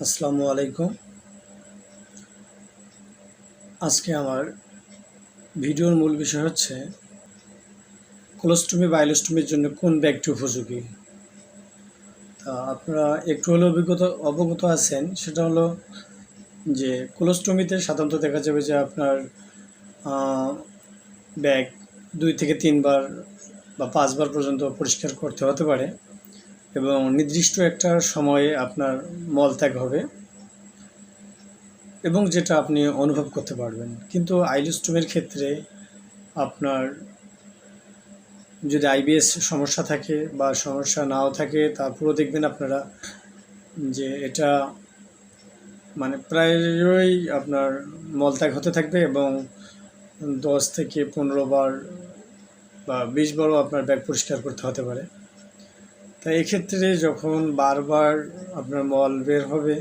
আসসালামু আলাইকুম। আজকে আমার ভিডিওর মূল বিষয় হচ্ছে কোলোস্টমি বা আইলোস্টমির জন্য কোন ব্যাগটি উপযোগী। তা আপনারা একটু হলেও অবগত আছেন, সেটা হলো যে কোলোস্টমিতে সাধারণত দেখা যাবে যে আপনার ব্যাগ 2 থেকে 3 বার বা 5 বার পর্যন্ত পরিষ্কার করতে হতে পারে এবং নির্দিষ্ট একটা সময়ে আপনার মলত্যাগ হবে এবং যেটা আপনি অনুভব করতে পারবেন। কিন্তু আইলোস্টমির ক্ষেত্রে আপনার যদি আইবিএস সমস্যা থাকে বা সমস্যা নাও থাকে, তারপরেও দেখবেন আপনারা যে এটা প্রায়ই আপনার মলত্যাগ হতে থাকবে এবং 10 থেকে 15 বার বা 20 বারও আপনার ব্যাগ পরিষ্কার করতে হতে পারে। তাই এক্ষেত্রে যখন বারবার আপনার মল বের হবে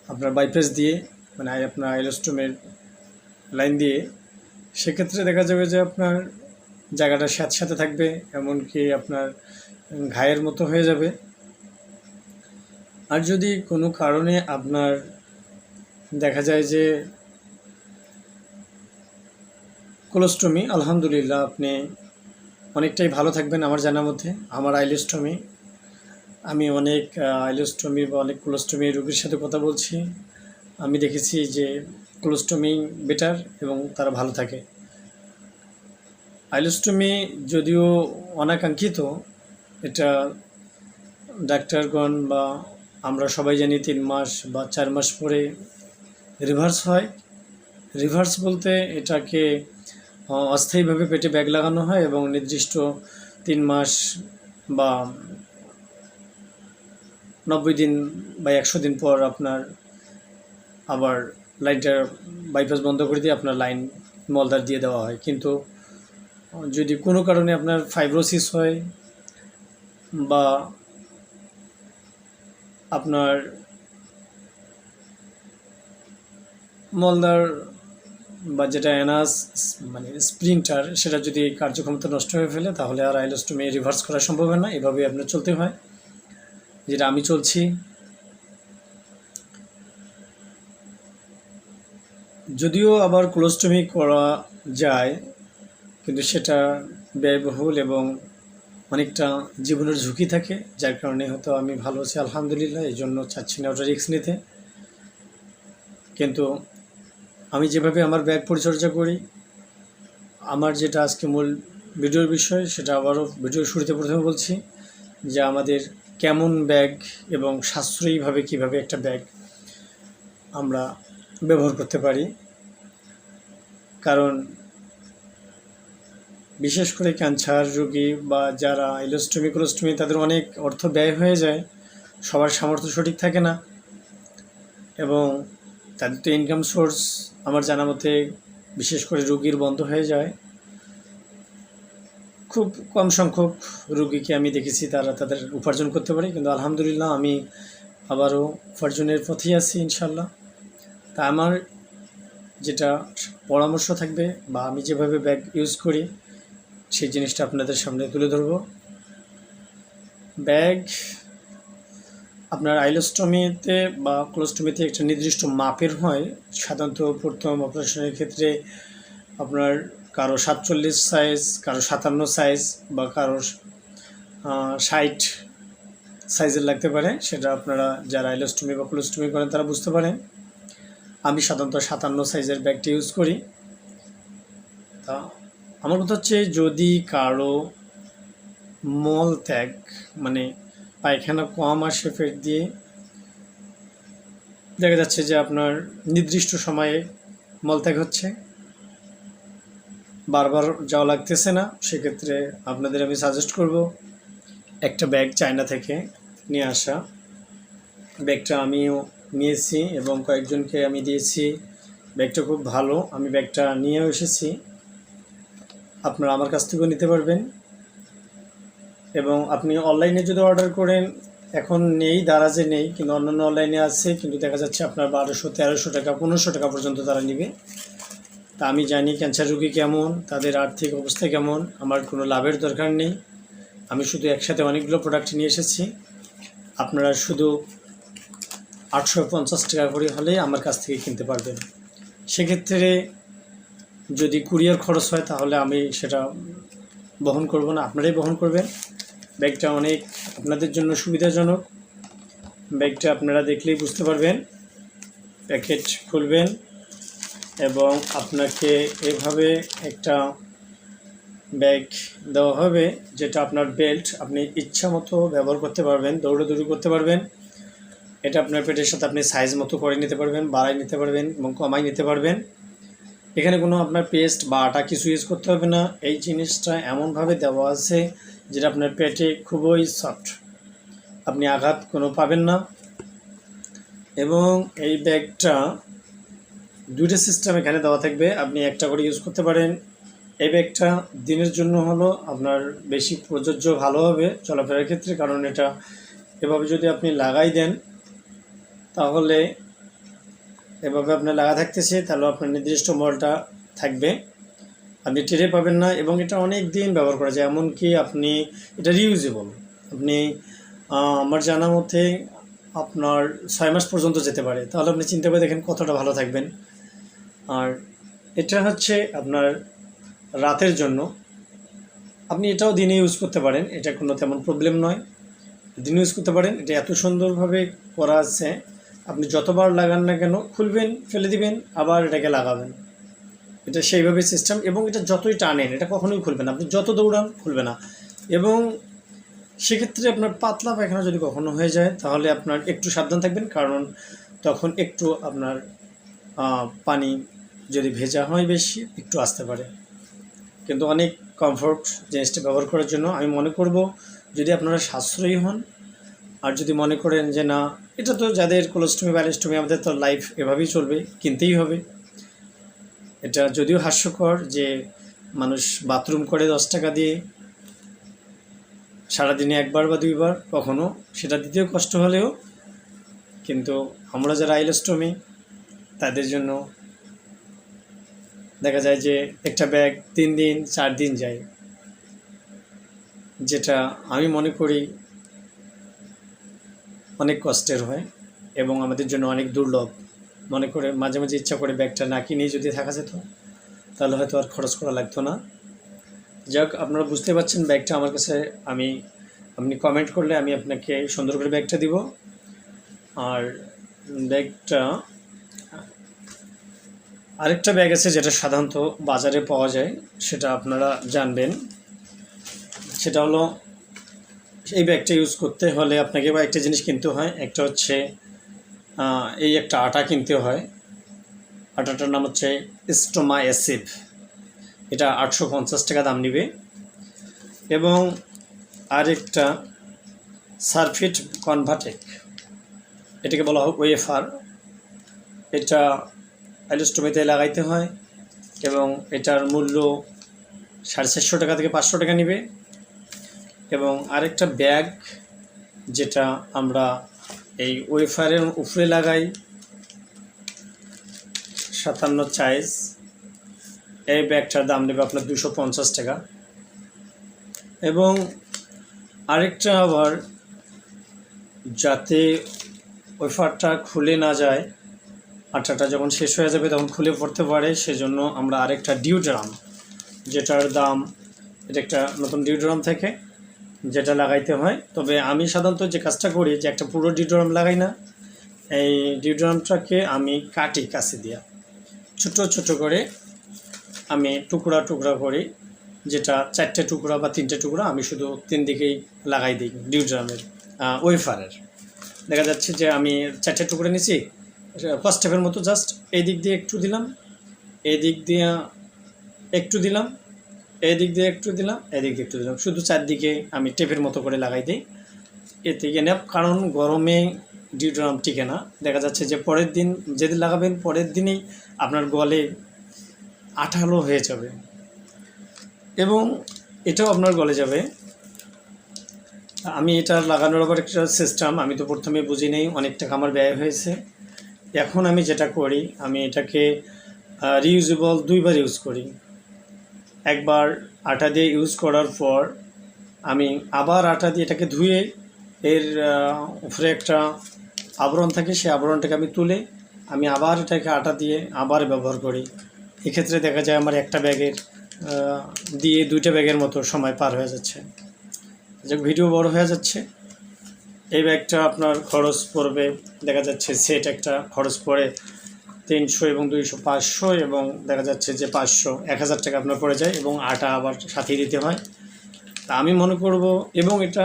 আপনার বাইপাস দিয়ে, আপনার আইলোস্টোমের লাইন দিয়ে, সেক্ষেত্রে দেখা যাবে যে আপনার জায়গাটা স্যাঁতস্যাঁতে থাকবে, এমনকি আপনার ঘায়ের মতো হয়ে যাবে। আর যদি কোনো কারণে আপনার দেখা যায় যে কোলোস্টমি, আলহামদুলিল্লাহ আপনি অনেকটাই ভালো থাকবেন আমার জানার মধ্যে। আমার আইলোস্টমি, আমি অনেক আইলোস্টমি বা অনেক কোলোস্টমি রোগীর সাথে কথা বলছি, আমি দেখেছি যে কোলোস্টমি বেটার এবং তারা ভালো থাকে। আইলোস্টমি যদিও অনাকাঙ্ক্ষিত, এটা ডাক্তারগণ বা আমরা সবাই জানি 3 মাস বা 4 মাস পরে রিভার্স হয়। রিভার্স বলতে এটাকে অস্থায়ীভাবে পেটে ব্যাগ লাগানো হয় এবং নির্দিষ্ট 3 মাস বা 90 দিন বা 100 দিন পর আপনার আবার লাইনটা বাইপাস বন্ধ করে দিয়ে আপনার লাইন মলদার দিয়ে দেওয়া হয়। কিন্তু যদি কোনো কারণে আপনার ফাইব্রোসিস হয় বা আপনার মলদার বা যেটা অ্যানাস স্প্রিংটার, সেটা যদি কার্যক্ষমতা নষ্ট হয়ে ফেলে, তাহলে আর আইলোস্টমি রিভার্স করা সম্ভব হয় না। এভাবেই আপনার চলতে হয়, যেটা আমি চলছি। যদিও আবার কোলোস্টমি করা যায়, কিন্তু সেটা ব্যয়বহুল এবং অনেকটা জীবনের ঝুঁকি থাকে, যার কারণে হয়তো আমি ভালো আছি আলহামদুলিল্লাহ, এই জন্য চাচ্ছি না ওটা রিস্ক নিতে। কিন্তু আমি যেভাবে আমার ব্যাগ পরিচর্যা করি, আমার যেটা আজকে মূল ভিডিওর বিষয়, সেটা আবারও ভিডিওর শুরুতে প্রথমে বলছি যে আমাদের কেমন ব্যাগ এবং সাশ্রয়ীভাবে কিভাবে একটা ব্যাগ আমরা ব্যবহার করতে পারি। কারণ বিশেষ করে ক্যান্সার রোগী বা যারা আইলোস্টমি কোলোস্টমি, তাদের অনেক অর্থ ব্যয় হয়ে যায়, সবার সামর্থ্য সঠিক থাকে না এবং তাদের তো ইনকাম সোর্স আমার জানা মতে বিশেষ করে রোগীর বন্ধ হয়ে যায়। খুব কম সংখ্যক রোগীকে আমি দেখেছি তারা তাদের উপার্জন করতে পারে, কিন্তু আলহামদুলিল্লাহ আমি আবারও উপার্জনের পথেই আছি ইনশাল্লাহ। তা আমার যেটা পরামর্শ থাকবে বা আমি যেভাবে ব্যাগ ইউজ করি, সেই জিনিসটা আপনাদের সামনে তুলে ধরব। ব্যাগ আপনার আইলোস্টমিতে বা কোলোস্টমিতে একটা নির্দিষ্ট মাপের হয়। সাধারণত প্রথম অপারেশনের ক্ষেত্রে আপনার কারো 47 সাইজ, কারো 57 সাইজ বা কারো 60 সাইজের লাগতে পারে। সেটা আপনারা যারা আইলোস্টমি বা কোলোস্টমি করেন তারা বুঝতে পারেন। আমি সাধারণত 57 সাইজের ব্যাগটি ইউজ করি। তা আমার কথা হচ্ছে, যদি কারো মল ত্যাগ পায়খানা কম আসে পেট দিয়ে, দেখা যাচ্ছে যে আপনার নির্দিষ্ট সময়ে মলত্যাগ হচ্ছে, বারবার যাওয়া লাগতেছে না, সেক্ষেত্রে আপনাদের আমি সাজেস্ট করব একটা ব্যাগ চায়না থেকে নিয়ে আসা। ব্যাগটা আমিও নিয়েছি এবং কয়েকজনকে আমি দিয়েছি। ব্যাগটা খুব ভালো, আমি ব্যাগটা নিয়েও এসেছি, আপনারা আমার কাছ থেকেও নিতে পারবেন। এবং আপনি অনলাইনে যদি অর্ডার করেন, এখন নেই, দারাজে নেই, কিন্তু অন্যান্য অনলাইনে আছে, কিন্তু দেখা যাচ্ছে আপনার 1200, 1300 টাকা, 1500 টাকা পর্যন্ত তারা নেবে। তা আমি জানি ক্যান্সার রোগী কেমন, তাদের আর্থিক অবস্থা কেমন, আমার কোনো লাভের দরকার নেই। আমি শুধু একসাথে অনেকগুলো প্রোডাক্ট নিয়ে এসেছি, আপনারা শুধু 850 টাকা করে হলে আমার কাছ থেকে কিনতে পারবেন। সেক্ষেত্রে যদি কুরিয়ার খরচ হয় তাহলে আমি সেটা বহন করব না, আপনারাই বহন করবেন। ব্যাগটা অনেক আপনাদের জন্য সুবিধাজনক। ব্যাগটা আপনারা দেখলেই বুঝতে পারবেন। প্যাকেট খুলবেন এবং আপনাকে এভাবে একটা ব্যাগ দেওয়া হবে, যেটা আপনার বেল্ট, আপনি ইচ্ছা মতো ব্যবহার করতে পারবেন, দৌড়াদৌড়ি করতে পারবেন। এটা আপনার পেটের সাথে আপনি সাইজ মতো করে নিতে পারবেন, বাড়াই নিতে পারবেন এবং কমাই নিতে পারবেন। এখানে কোনো আপনার পেস্ট বা আটা কিছু ইউজ করতে হবে না। এই জিনিসটা এমনভাবে দেওয়া আছে যেটা আপনার পেটে খুবই সফট, আপনি আঘাত কোনো পাবেন না। এবং এই ব্যাগটা দুইটা সিস্টেম এখানে দেওয়া থাকবে, আপনি একটা করে ইউজ করতে পারেন। এই ব্যাগটা দিনের জন্য হলো আপনার বেশি প্রযোজ্য, ভালো হবে চলাফেরার ক্ষেত্রে, কারণ এটা এভাবে যদি আপনি লাগাই দেন তাহলে এভাবে আপনার লাগা থাকতেছে, তাহলে আপনার নির্দিষ্ট মলটা থাকবে, আপনি টেরে পাবেন না। এবং এটা অনেক দিন ব্যবহার করা যায়, এমনকি আপনি এটা রিউজেবল। আপনি আমার জানা মতে আপনার 6 মাস পর্যন্ত যেতে পারে, তাহলে আপনি চিন্তা করে দেখেন কতটা ভালো থাকবেন। আর এটা হচ্ছে আপনার রাতের জন্য, আপনি এটাও দিনে ইউজ করতে পারেন, এটা কোনো তেমন প্রবলেম নয়, দিনে ইউজ করতে পারেন। এটা এত সুন্দরভাবে করা আছে, আপনি যতবার লাগান না কেন খুলবেন, ফেলে দিবেন, আবার এটাকে লাগাবেন, এটা সেইভাবে সিস্টেম। এবং এটা যতই টানেন এটা কখনোই খুলবে না, আপনি যত দৌড়ান খুলবে না। এবং সেক্ষেত্রে আপনার পাতলা পায়খানা যদি কখনো হয়ে যায় তাহলে আপনার একটু সাবধান থাকবেন, কারণ তখন একটু আপনার পানি যদি ভেজা হয় বেশি একটু আসতে পারে। কিন্তু অনেক কমফোর্ট জিনিসটা ব্যবহার করার জন্য আমি মনে করব, যদি আপনারা সাশ্রয়ী হন আর যদি মনে করেন যে না, এটা তো যাদের কোলোস্টমি ব্যালেস্টমি, আমাদের তো লাইফ এভাবেই চলবে, কিনতেই হবে। এটা যদিও হাস্যকর যে মানুষ বাথরুম করে 10 টাকা দিয়ে, সারাদিনে একবার বা দুইবার, কখনো সেটা দিতেও কষ্ট হলেও, কিন্তু আমরা যারা আইলোস্টমি তাদের জন্য দেখা যায় যে একটা ব্যাগ 3 দিন 4 দিন যায়, যেটা আমি মনে করি অনেক কষ্টের হয় এবং আমাদের জন্য অনেক দুর্লভ। মনে করে মাঝে মাঝে ইচ্ছা করে ব্যাগটা না কিনেই যদি থাকা যেত তাহলে হয়তো আর খরচ করা লাগতো না। যাক, আপনারা বুঝতে পারছেন ব্যাগটা আমার কাছে, আপনি কমেন্ট করলে আমি আপনাকে সুন্দর করে ব্যাগটা দিব। আর ব্যাগটা আরেকটা ব্যাগ আছে যেটা সাধারণত বাজারে পাওয়া যায়, সেটা আপনারা জানবেন। সেটা হলো, এই ব্যাগটা ইউজ করতে হলে আপনাকে বা একটা জিনিস কিনতে হয়, একটা হচ্ছে এই একটা আটা কিনতে হয়। আটাটার নাম হচ্ছে স্টোমা অ্যাসিভ, এটা 850 টাকা দাম নেবে। এবং আরেকটা সারফিট কনভার্টেক, এটাকে বলা হয় ওয়েফার, এটা আইলোস্টোমিতে লাগাইতে হয় এবং এটার মূল্য 450 টাকা থেকে 500 টাকা নেবে। এবং আরেকটা ব্যাগ যেটা আমরা এই ওয়েফারের উপরে লাগাই, 57 সাইজ, এই ব্যাগটার দাম নেবে আপনার 250 টাকা। এবং আরেকটা আবার, যাতে ওয়েফারটা খুলে না যায়, আটাটা যখন শেষ হয়ে যাবে তখন খুলে পড়তে পারে, সেজন্য আমরা আরেকটা ডিওড্রাম, যেটার দাম, এটা একটা নতুন ডিওড্রাম থেকে যেটা লাগাইতে হয়। তবে আমি সাধারণত যে কাজটা করি, যে একটা পুরো ডিওড্রাম লাগাই না, এই ডিওড্রামটাকে আমি কাটি কাছে দিয়া, ছোট ছোট করে আমি টুকরা টুকরা করি, যেটা 4টে টুকরা বা 3টে টুকরা আমি শুধু 3 দিকেই লাগাই দিই ডিওড্রামের ওয়েফারের। দেখা যাচ্ছে যে আমি 4টে টুকরা নিছি, ফার্স্ট স্টেপের মতো, জাস্ট এই দিক দিয়ে একটু দিলাম, এই দিক দিয়ে একটু দিলাম, এই দিক দিয়ে একটু দিলাম, এই দিক দিয়ে একটু দিলাম, শুধু 4 দিকে আমি টেপের মতো করে লাগাই দিই। এতে গিয়ে কারণ গরমে ডিওড্রাম টিকে না, দেখা যাচ্ছে যে পরের দিন যেদিন লাগাবেন পরের দিনেই আপনার গলে আঠালো হয়ে যাবে এবং এটাও আপনার গলে যাবে। আমি এটা লাগানোর আবার একটা সিস্টেম, আমি তো প্রথমে বুঝি নেই, অনেক টাকা আমার ব্যয় হয়েছে। এখন আমি যেটা করি, আমি এটাকে রিউজেবল 2বার ইউজ করি। একবার আটা দিয়ে ইউজ করার পর আমি আবার আটা দিয়ে এটাকে ধুয়ে এর উপরে একটা আবরণ থাকে, সেই আবরণটাকে আমি তুলে আমি আবার এটাকে আটা দিয়ে আবার ব্যবহার করি। এক্ষেত্রে দেখা যায় আমার একটা ব্যাগের দিয়ে 2টা ব্যাগের মতো সময় পার হয়ে যাচ্ছে। যে ভিডিও বড় হয়ে যাচ্ছে। এই ব্যাগটা আপনার খরচ পড়বে, দেখা যাচ্ছে সেট একটা খরচ পড়ে 300 এবং 200 500, এবং দেখা যাচ্ছে যে 500 1000 টাকা আপনার পড়ে যায়, এবং আটা আবার সাথেই দিতে হয়। তা আমি মনে করব, এবং এটা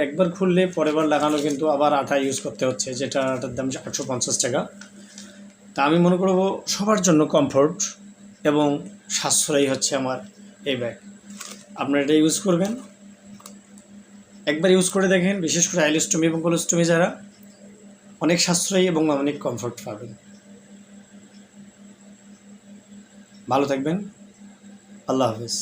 একবার খুললে পরের বার লাগানো কিন্তু আবার আটা ইউজ করতে হচ্ছে, যেটা আটার দাম 850 টাকা। তা আমি মনে করব সবার জন্য কমফোর্ট এবং সাশ্রয়ী হচ্ছে আমার এই ব্যাগ। আপনারা এটা ইউজ করবেন, একবার ইউজ করে দেখেন, বিশেষ করে আইলেস্টমি এবং কোলেস্টমি যারা, অনেক সাশ্রয়ী এবং অনেক কমফোর্ট পাবেন। ভালো থাকবেন, আল্লাহ হাফেজ।